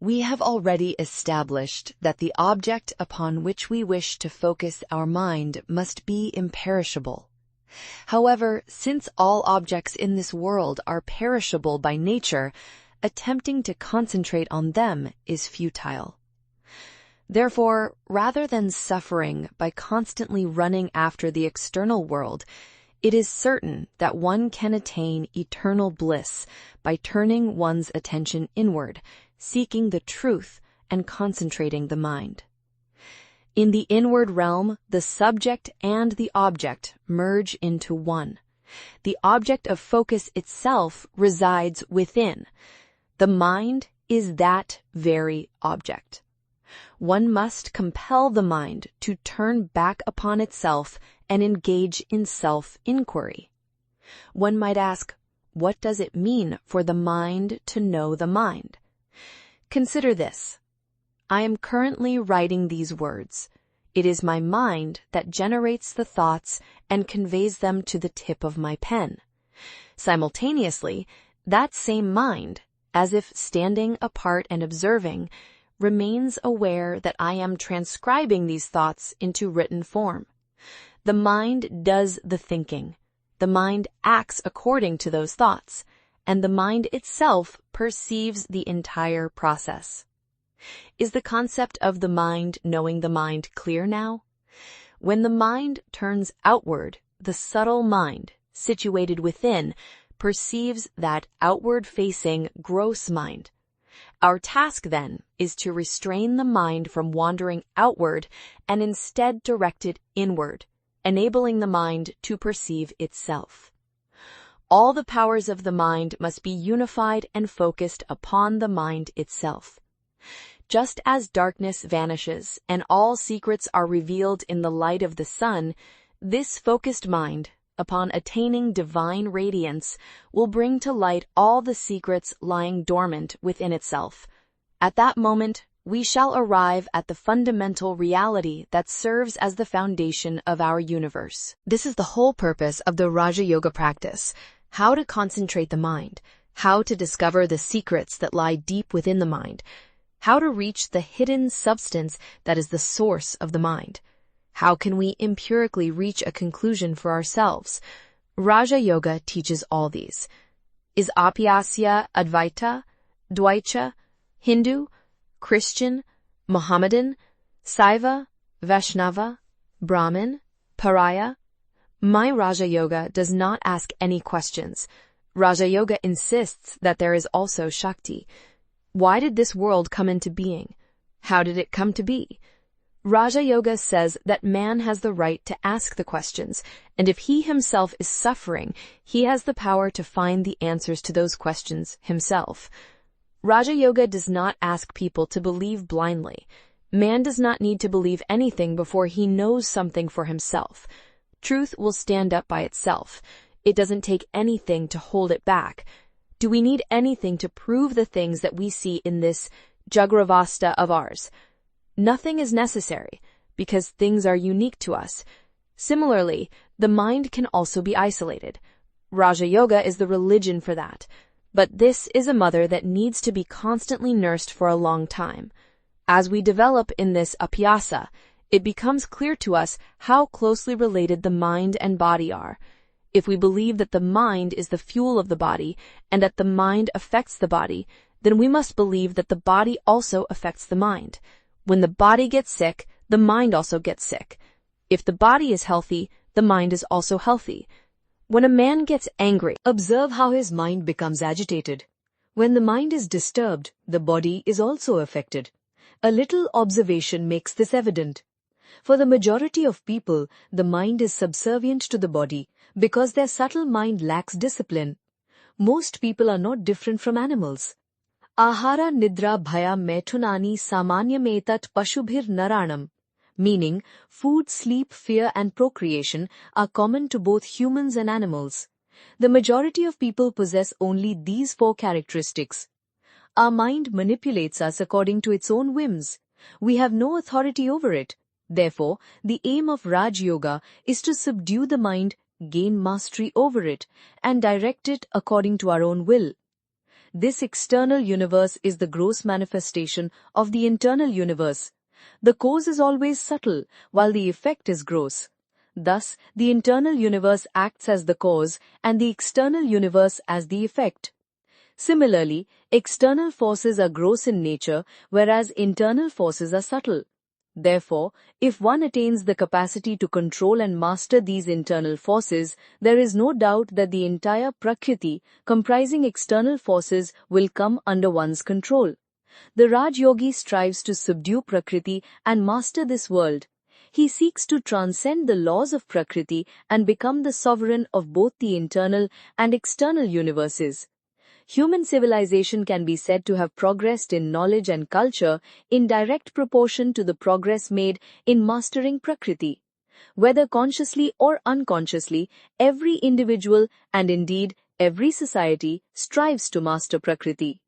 We have already established that the object upon which we wish to focus our mind must be imperishable. However, since all objects in this world are perishable by nature, attempting to concentrate on them is futile. Therefore, rather than suffering by constantly running after the external world, it is certain that one can attain eternal bliss by turning one's attention inward, seeking the truth and concentrating the mind. In the inward realm, the subject and the object merge into one. The object of focus itself resides within. The mind is that very object. One must compel the mind to turn back upon itself and engage in self-inquiry. One might ask, what does it mean for the mind to know the mind? Consider this. I am currently writing these words. It is my mind that generates the thoughts and conveys them to the tip of my pen. Simultaneously, that same mind, as if standing apart and observing, remains aware that I am transcribing these thoughts into written form. The mind does the thinking. The mind acts according to those thoughts, and the mind itself perceives the entire process. Is the concept of the mind knowing the mind clear now? When the mind turns outward, the subtle mind, situated within, perceives that outward-facing gross mind. Our task, then, is to restrain the mind from wandering outward and instead direct it inward, enabling the mind to perceive itself. All the powers of the mind must be unified and focused upon the mind itself. Just as darkness vanishes and all secrets are revealed in the light of the sun, this focused mind, upon attaining divine radiance, will bring to light all the secrets lying dormant within itself. At that moment, we shall arrive at the fundamental reality that serves as the foundation of our universe. This is the whole purpose of the Raja Yoga practice: how to concentrate the mind, how to discover the secrets that lie deep within the mind, how to reach the hidden substance that is the source of the mind. How can we empirically reach a conclusion for ourselves? Raja Yoga teaches all these. Is Apyasya Advaita, Dvaita, Hindu, Christian, Mohammedan, Siva, Vaishnava, Brahmin, Pariah? My Raja Yoga does not ask any questions. Raja Yoga insists that there is also Shakti. Why did this world come into being? How did it come to be? Raja Yoga says that man has the right to ask the questions, and if he himself is suffering, he has the power to find the answers to those questions himself. Raja Yoga does not ask people to believe blindly. Man does not need to believe anything before he knows something for himself. Truth will stand up by itself. It doesn't take anything to hold it back. Do we need anything to prove the things that we see in this Jagravasta of ours? Nothing is necessary, because things are unique to us. Similarly, the mind can also be isolated. Raja Yoga is the religion for that. But this is a mother that needs to be constantly nursed for a long time. As we develop in this apyasa, it becomes clear to us how closely related the mind and body are. If we believe that the mind is the fuel of the body, and that the mind affects the body, then we must believe that the body also affects the mind. When the body gets sick, the mind also gets sick. If the body is healthy, the mind is also healthy. When a man gets angry, observe how his mind becomes agitated. When the mind is disturbed, the body is also affected. A little observation makes this evident. For the majority of people, the mind is subservient to the body because their subtle mind lacks discipline. Most people are not different from animals. Ahara nidra bhaya methunani samanyametat pashubhir naranam, meaning food, sleep, fear and procreation are common to both humans and animals. The majority of people possess only these four characteristics. Our mind manipulates us according to its own whims. We have no authority over it. Therefore, the aim of Raj Yoga is to subdue the mind, gain mastery over it, and direct it according to our own will. this external universe is the gross manifestation of the internal universe. The cause is always subtle, while the effect is gross. Thus, the internal universe acts as the cause and the external universe as the effect. Similarly, external forces are gross in nature, whereas internal forces are subtle. Therefore, if one attains the capacity to control and master these internal forces, there is no doubt that the entire Prakriti, comprising external forces, will come under one's control. The Raj Yogi strives to subdue Prakriti and master this world. He seeks to transcend the laws of Prakriti and become the sovereign of both the internal and external universes. Human civilization can be said to have progressed in knowledge and culture in direct proportion to the progress made in mastering Prakriti. Whether consciously or unconsciously, every individual and indeed every society strives to master Prakriti.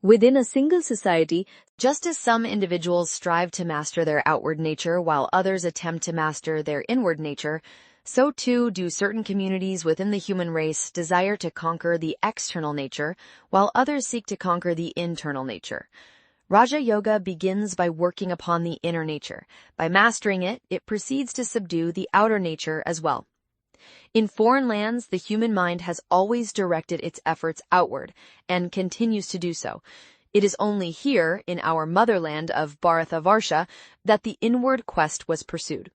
Within a single society, just as some individuals strive to master their outward nature while others attempt to master their inward nature, so too do certain communities within the human race desire to conquer the external nature, while others seek to conquer the internal nature. Raja Yoga begins by working upon the inner nature. By mastering it, it proceeds to subdue the outer nature as well. In foreign lands, the human mind has always directed its efforts outward, and continues to do so. It is only here, in our motherland of Bharatavarsha, that the inward quest was pursued.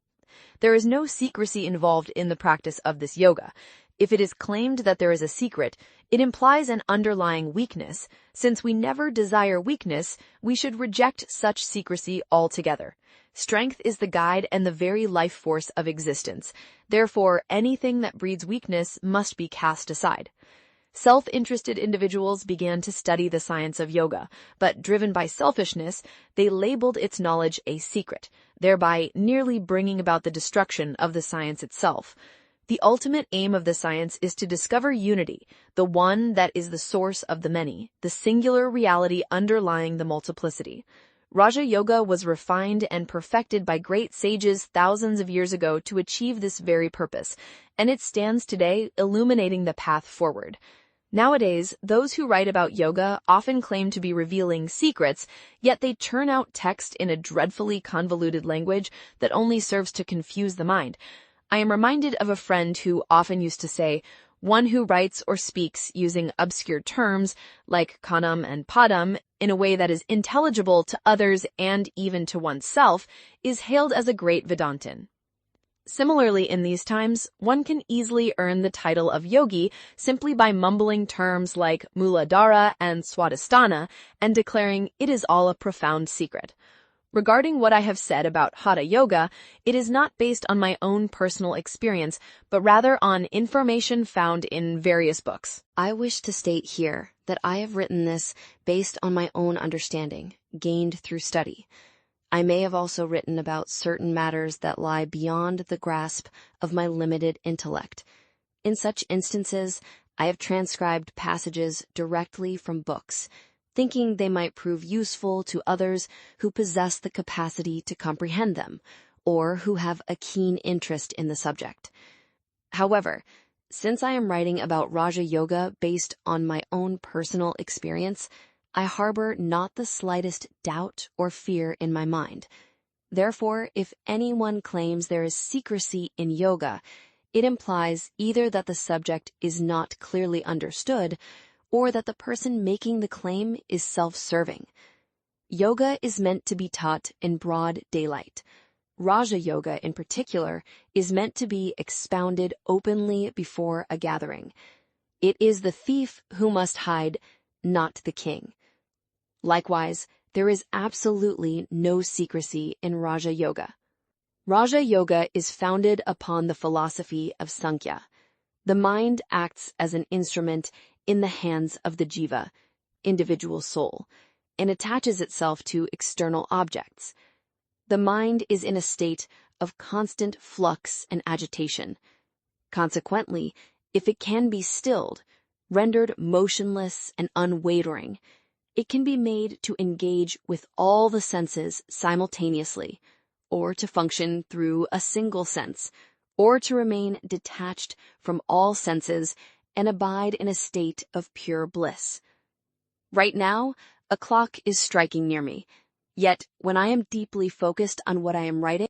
There is no secrecy involved in the practice of this yoga. If it is claimed that there is a secret, it implies an underlying weakness. Since we never desire weakness, we should reject such secrecy altogether. Strength is the guide and the very life force of existence. Therefore, anything that breeds weakness must be cast aside. Self-interested individuals began to study the science of yoga, but driven by selfishness, they labeled its knowledge a secret, thereby nearly bringing about the destruction of the science itself. The ultimate aim of the science is to discover unity, the one that is the source of the many, the singular reality underlying the multiplicity. Raja Yoga was refined and perfected by great sages thousands of years ago to achieve this very purpose, and it stands today illuminating the path forward. Nowadays, those who write about yoga often claim to be revealing secrets, yet they churn out text in a dreadfully convoluted language that only serves to confuse the mind. I am reminded of a friend who often used to say, "One who writes or speaks using obscure terms like kanam and padam in a way that is intelligible to others and even to oneself is hailed as a great Vedantin." Similarly, in these times, one can easily earn the title of yogi simply by mumbling terms like Muladhara and Swadhisthana and declaring it is all a profound secret. Regarding what I have said about Hatha Yoga, it is not based on my own personal experience, but rather on information found in various books. I wish to state here that I have written this based on my own understanding, gained through study. I may have also written about certain matters that lie beyond the grasp of my limited intellect. In such instances, I have transcribed passages directly from books, thinking they might prove useful to others who possess the capacity to comprehend them, or who have a keen interest in the subject. However, since I am writing about Raja Yoga based on my own personal experience, I harbor not the slightest doubt or fear in my mind. Therefore, if anyone claims there is secrecy in yoga, it implies either that the subject is not clearly understood, or that the person making the claim is self-serving. Yoga is meant to be taught in broad daylight. Raja Yoga, in particular, is meant to be expounded openly before a gathering. It is the thief who must hide, not the king. Likewise, there is absolutely no secrecy in Raja Yoga. Raja Yoga is founded upon the philosophy of Sankhya. The mind acts as an instrument in the hands of the jiva, individual soul, and attaches itself to external objects. The mind is in a state of constant flux and agitation. Consequently, if it can be stilled, rendered motionless and unwavering, it can be made to engage with all the senses simultaneously, or to function through a single sense, or to remain detached from all senses and abide in a state of pure bliss. Right now, a clock is striking near me. Yet, when I am deeply focused on what I am writing,